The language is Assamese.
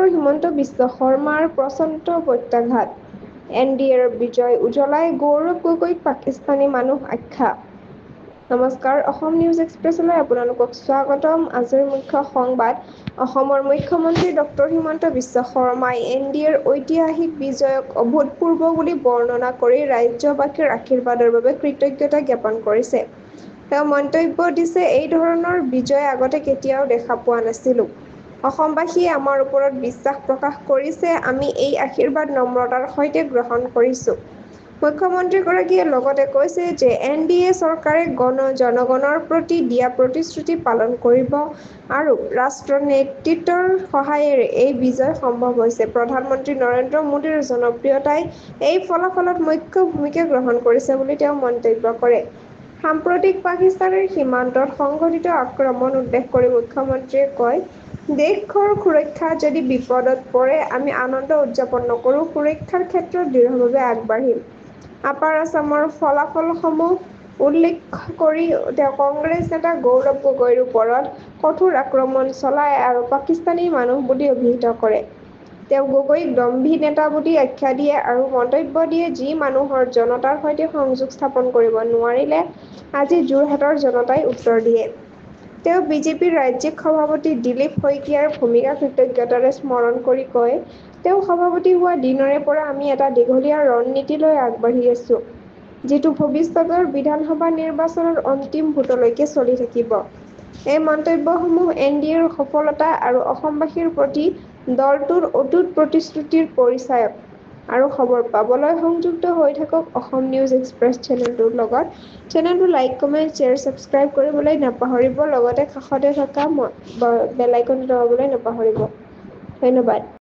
ডক্টৰ হিমন্ত বিশ্ব শৰ্মাৰ প্ৰচণ্ড প্ৰত্যাঘাত NDAৰ বিজয় উজ্বলাই গৌৰৱ গগৈক পাকিস্তানী মানুহ আখ্যা নমস্কাৰ অসম নিউজ এক্সপ্ৰেছলৈ আপোনালোকক স্বাগতম আজিৰ মুখ্য সংবাদ অসমৰ মুখ্যমন্ত্ৰী ডক্টৰ হিমন্ত বিশ্ব শৰ্মাই NDAৰ ঐতিহাসিক বিজয়ক অভূতপূৰ্ব বুলি বৰ্ণনা কৰি ৰাজ্যবাসীৰ আশীৰ্বাদৰ বাবে কৃতজ্ঞতা জ্ঞাপন কৰিছে। তেওঁ মন্তব্য দিছে এই ধৰণৰ বিজয় আগতে কেতিয়াও দেখা পোৱা নাছিলো। অসমবাসীয়ে আমাৰ ওপৰত বিশ্বাস প্ৰকাশ কৰিছে আমি এই আশীৰ্বাদ নম্ৰতাৰ সৈতে গ্ৰহণ কৰিছো। মুখ্যমন্ত্ৰীগৰাকীয়ে লগতে কৈছে যে NDA চৰকাৰে জনগণৰ প্ৰতি দিয়া প্ৰতিশ্ৰুতি পালন কৰিব আৰু ৰাষ্ট্ৰৰ নেতৃত্বৰ সহায়েৰে এই বিজয় সম্ভৱ হৈছে। প্ৰধানমন্ত্ৰী নৰেন্দ্ৰ মোদীৰ জনপ্ৰিয়তাই এই ফলাফলত মুখ্য ভূমিকা গ্ৰহণ কৰিছে বুলি তেওঁ মন্তব্য কৰে। সাম্প্ৰতিক পাকিস্তানৰ সীমান্তত সংঘটিত আক্ৰমণ উল্লেখ কৰি মুখ্যমন্ত্ৰীয়ে কয়, দেশৰ সুৰক্ষা যদি বিপদত পৰে আমি আনন্দ উদযাপন নকৰো, সুৰক্ষাৰ ক্ষেত্ৰত দৃঢ়ভাৱে আগবাঢ়িম। আপাৰ আছামৰ ফলাফলসমূহ উল্লেখ কৰি তেওঁ কংগ্ৰেছ নেতা গৌৰৱ গগৈৰ ওপৰত কঠোৰ আক্ৰমণ চলায় আৰু পাকিস্তানী মানুহ বুলি অভিহিত কৰে। তেওঁ গগৈক দম্ভী নেতা বুলি আখ্যা দিয়ে আৰু মন্তব্য দিয়ে যি মানুহৰ জনতাৰ সৈতে সংযোগ স্থাপন কৰিব নোৱাৰিলে আজি যোৰহাটৰ জনতাই উত্তৰ দিয়ে। তেওঁ বিজেপিৰ ৰাজ্যিক সভাপতি দিলীপ শইকীয়াৰ ভূমিকা কৃতজ্ঞতাৰে স্মৰণ কৰি কয়, তেওঁ সভাপতি হোৱা দিনৰে পৰা আমি এটা দীঘলীয়া ৰণনীতি লৈ আগবাঢ়ি আছো, যিটো ভৱিষ্যতৰ বিধানসভা নিৰ্বাচনৰ অন্তিম ভোটলৈকে চলি থাকিব। এই মন্তব্যসমূহ NDAৰ সফলতা আৰু অসমবাসীৰ প্ৰতি দলটোৰ অটুট প্ৰতিশ্ৰুতিৰ পৰিচায়ক। আৰু খবৰ পাবলৈ সংযুক্ত হৈ থাকক অসম নিউজ এক্সপ্ৰেছ চেনেলটোৰ লগত। চেনেলটো লাইক, কমেণ্ট, শ্বেয়াৰ, ছাবস্ক্ৰাইব কৰিবলৈ নাপাহৰিব। লগতে কাষতে থকা বেল আইকনটো দবাবলৈ নাপাহৰিব। ধন্যবাদ।